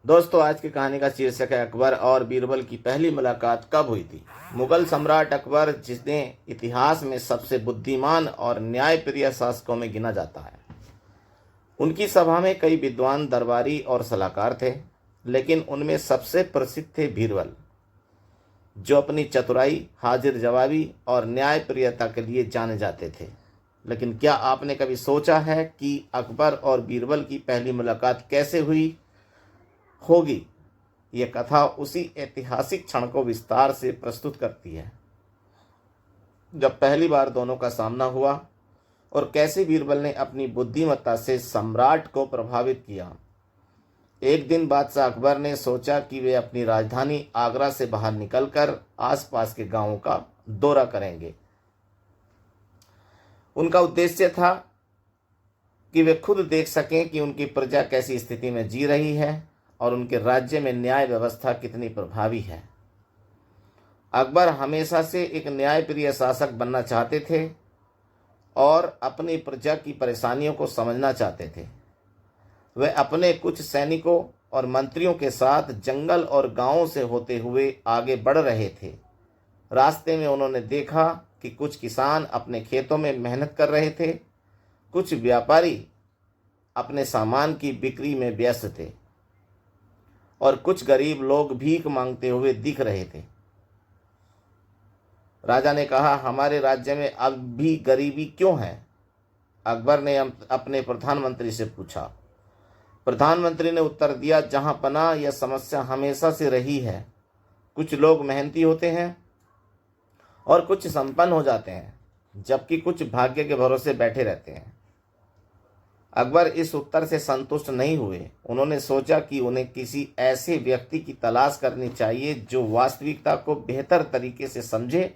दोस्तों, आज की कहानी का शीर्षक है अकबर और बीरबल की पहली मुलाकात कब हुई थी। मुगल सम्राट अकबर, जिसने इतिहास में सबसे बुद्धिमान और न्यायप्रिय शासकों में गिना जाता है, उनकी सभा में कई विद्वान दरबारी और सलाहकार थे, लेकिन उनमें सबसे प्रसिद्ध थे बीरबल, जो अपनी चतुराई, हाजिर जवाबी और न्यायप्रियता के लिए जाने जाते थे। लेकिन क्या आपने कभी सोचा है कि अकबर और बीरबल की पहली मुलाकात कैसे हुई होगी? यह कथा उसी ऐतिहासिक क्षण को विस्तार से प्रस्तुत करती है जब पहली बार दोनों का सामना हुआ और कैसे बीरबल ने अपनी बुद्धिमत्ता से सम्राट को प्रभावित किया। एक दिन बादशाह अकबर ने सोचा कि वे अपनी राजधानी आगरा से बाहर निकलकर आसपास के गांवों का दौरा करेंगे। उनका उद्देश्य था कि वे खुद देख सकें कि उनकी प्रजा कैसी स्थिति में जी रही है और उनके राज्य में न्याय व्यवस्था कितनी प्रभावी है। अकबर हमेशा से एक न्यायप्रिय शासक बनना चाहते थे और अपनी प्रजा की परेशानियों को समझना चाहते थे। वे अपने कुछ सैनिकों और मंत्रियों के साथ जंगल और गांवों से होते हुए आगे बढ़ रहे थे। रास्ते में उन्होंने देखा कि कुछ किसान अपने खेतों में मेहनत कर रहे थे, कुछ व्यापारी अपने सामान की बिक्री में व्यस्त थे और कुछ गरीब लोग भीख मांगते हुए दिख रहे थे। राजा ने कहा, हमारे राज्य में अब भी गरीबी क्यों है? अकबर ने अपने प्रधानमंत्री से पूछा। प्रधानमंत्री ने उत्तर दिया, जहां पनाह यह समस्या हमेशा से रही है। कुछ लोग मेहनती होते हैं और कुछ संपन्न हो जाते हैं, जबकि कुछ भाग्य के भरोसे बैठे रहते हैं। अकबर इस उत्तर से संतुष्ट नहीं हुए। उन्होंने सोचा कि उन्हें किसी ऐसे व्यक्ति की तलाश करनी चाहिए जो वास्तविकता को बेहतर तरीके से समझे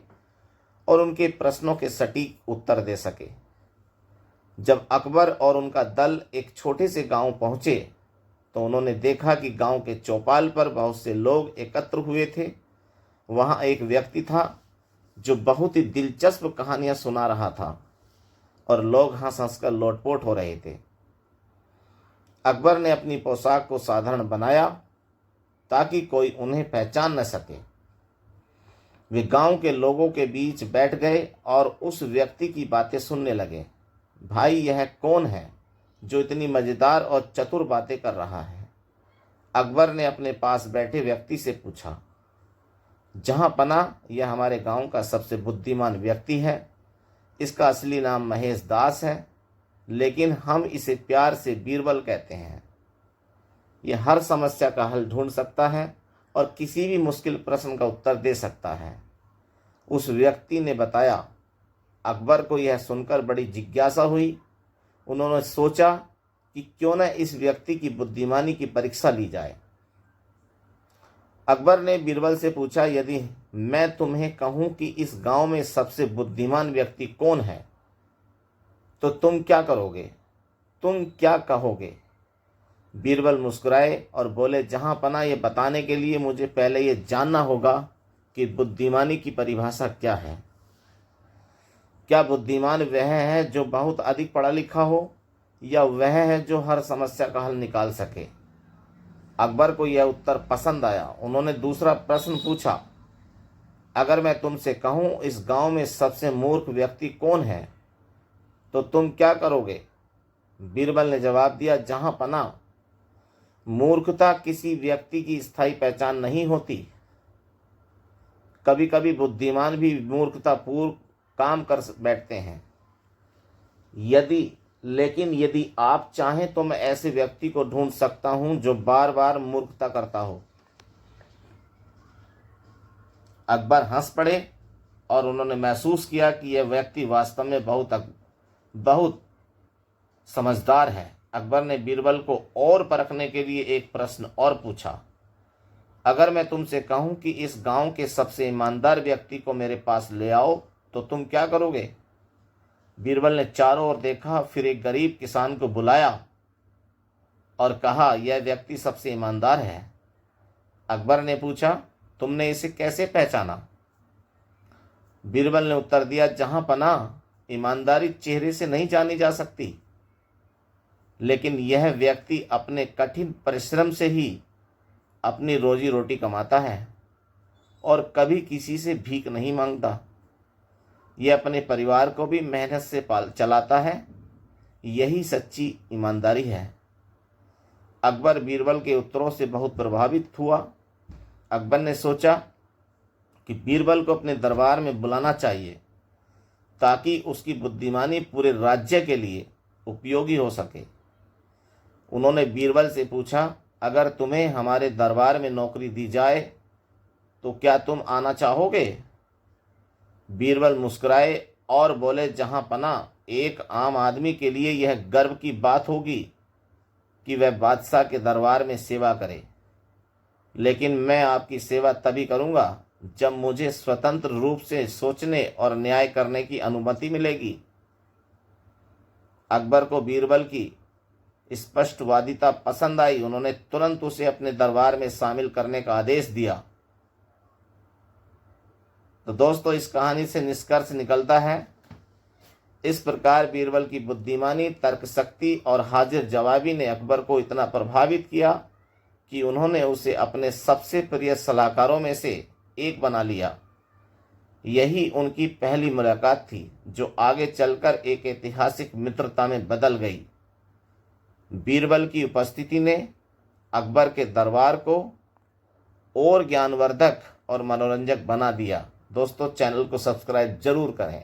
और उनके प्रश्नों के सटीक उत्तर दे सके। जब अकबर और उनका दल एक छोटे से गांव पहुंचे तो उन्होंने देखा कि गांव के चौपाल पर बहुत से लोग एकत्र हुए थे। वहां एक व्यक्ति था जो बहुत ही दिलचस्प कहानियां सुना रहा था और लोग हंस हंस कर लोटपोट हो रहे थे। अकबर ने अपनी पोशाक को साधारण बनाया ताकि कोई उन्हें पहचान न सके। वे गांव के लोगों के बीच बैठ गए और उस व्यक्ति की बातें सुनने लगे। भाई, यह कौन है जो इतनी मजेदार और चतुर बातें कर रहा है? अकबर ने अपने पास बैठे व्यक्ति से पूछा। जहां पनाह, यह हमारे गांव का सबसे बुद्धिमान व्यक्ति है। इसका असली नाम महेश दास है, लेकिन हम इसे प्यार से बीरबल कहते हैं। यह हर समस्या का हल ढूंढ सकता है और किसी भी मुश्किल प्रश्न का उत्तर दे सकता है, उस व्यक्ति ने बताया। अकबर को यह सुनकर बड़ी जिज्ञासा हुई। उन्होंने सोचा कि क्यों न इस व्यक्ति की बुद्धिमानी की परीक्षा ली जाए। अकबर ने बीरबल से पूछा, यदि मैं तुम्हें कहूं कि इस गांव में सबसे बुद्धिमान व्यक्ति कौन है, तो तुम क्या करोगे? तुम क्या कहोगे? बीरबल मुस्कुराए और बोले, जहां पनाह, ये बताने के लिए मुझे पहले ये जानना होगा कि बुद्धिमानी की परिभाषा क्या है। क्या बुद्धिमान वह है जो बहुत अधिक पढ़ा लिखा हो, या वह है जो हर समस्या का हल निकाल सके? अकबर को यह उत्तर पसंद आया। उन्होंने दूसरा प्रश्न पूछा, अगर मैं तुमसे कहूं इस गांव में सबसे मूर्ख व्यक्ति कौन है, तो तुम क्या करोगे? बीरबल ने जवाब दिया, जहां पनाह, मूर्खता किसी व्यक्ति की स्थायी पहचान नहीं होती। कभी कभी बुद्धिमान भी मूर्खतापूर्ण काम कर बैठते हैं। लेकिन यदि आप चाहें तो मैं ऐसे व्यक्ति को ढूंढ सकता हूं जो बार बार मूर्खता करता हो। अकबर हंस पड़े और उन्होंने महसूस किया कि यह व्यक्ति वास्तव में बहुत समझदार है। अकबर ने बीरबल को और परखने के लिए एक प्रश्न और पूछा, अगर मैं तुमसे कहूं कि इस गांव के सबसे ईमानदार व्यक्ति को मेरे पास ले आओ, तो तुम क्या करोगे? बीरबल ने चारों ओर देखा, फिर एक गरीब किसान को बुलाया और कहा, यह व्यक्ति सबसे ईमानदार है। अकबर ने पूछा, तुमने इसे कैसे पहचाना? बीरबल ने उत्तर दिया, जहां पनाह, ईमानदारी चेहरे से नहीं जानी जा सकती, लेकिन यह व्यक्ति अपने कठिन परिश्रम से ही अपनी रोजी रोटी कमाता है और कभी किसी से भीख नहीं मांगता। यह अपने परिवार को भी मेहनत से चलाता है। यही सच्ची ईमानदारी है। अकबर बीरबल के उत्तरों से बहुत प्रभावित हुआ। अकबर ने सोचा कि बीरबल को अपने दरबार में बुलाना चाहिए ताकि उसकी बुद्धिमानी पूरे राज्य के लिए उपयोगी हो सके। उन्होंने बीरबल से पूछा, अगर तुम्हें हमारे दरबार में नौकरी दी जाए तो क्या तुम आना चाहोगे? बीरबल मुस्कुराए और बोले, जहां पना एक आम आदमी के लिए यह गर्व की बात होगी कि वह बादशाह के दरबार में सेवा करे, लेकिन मैं आपकी सेवा तभी करूंगा जब मुझे स्वतंत्र रूप से सोचने और न्याय करने की अनुमति मिलेगी। अकबर को बीरबल की स्पष्टवादिता पसंद आई। उन्होंने तुरंत उसे अपने दरबार में शामिल करने का आदेश दिया। तो दोस्तों, इस कहानी से निष्कर्ष निकलता है, इस प्रकार बीरबल की बुद्धिमानी, तर्क शक्ति और हाजिर जवाबी ने अकबर को इतना प्रभावित किया कि उन्होंने उसे अपने सबसे प्रिय सलाहकारों में से एक बना लिया। यही उनकी पहली मुलाकात थी जो आगे चलकर एक ऐतिहासिक मित्रता में बदल गई। बीरबल की उपस्थिति ने अकबर के दरबार को और ज्ञानवर्धक और मनोरंजक बना दिया। दोस्तों, चैनल को सब्सक्राइब जरूर करें।